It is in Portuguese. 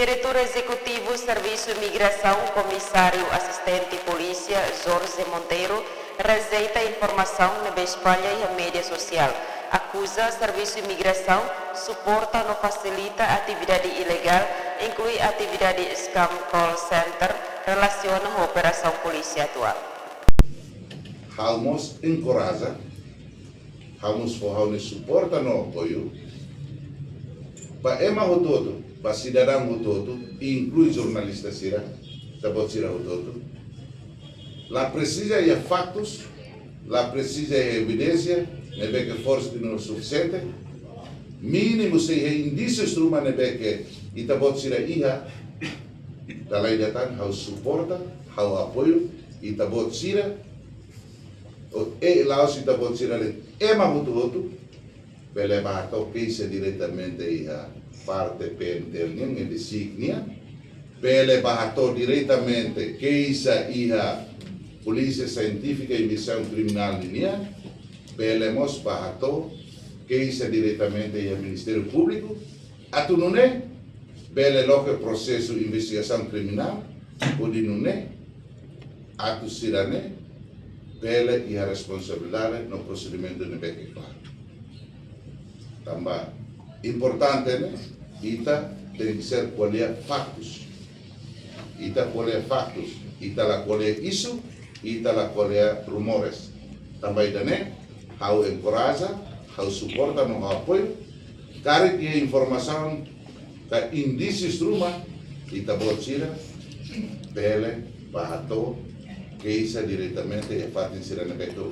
Diretor Executivo Serviço Imigração, Comissário Assistente Polícia Jorge Monteiro, rejeita informação na espalha e a mídia social. Acusa Serviço Imigração, suporta não facilita atividade ilegal, inclui atividade scam call center, relaciona a operação polícia atual. Vamos encoraja, vamos suporta no apoio, para ema o todo, para cidadão o todo, inclui jornalistas sira, também sira o todo. Lá precisa de fatos, lá precisa de evidência, não é que força não é suficiente. Mínimo se é indícios truma não é que e também sira iha, da lei da tan, how suporta, how apoio e também sira. E lá se também sira ema o todo, bele bato que se diretamente iha parte penternin e designia, bele bato diretamente que iha Polícia Científica e Missão Criminal Linear, belemos bahato, que isso diretamente ao Ministério Público, atu não é, bele logo processo de investigação criminal, pode não é, atu sirane, bele e a responsabilidade no procedimento de bem claro. Também importante, né? Ita tem que ser qual é fatos, ita qual é fatos, ita la qual é isso, ita la Coreia rumores. Também daí, how encoraja, how suporta no apoio, cari que informação da indícios truma, ita botira, bele, bahato, que isso diretamente é fato de ser no beto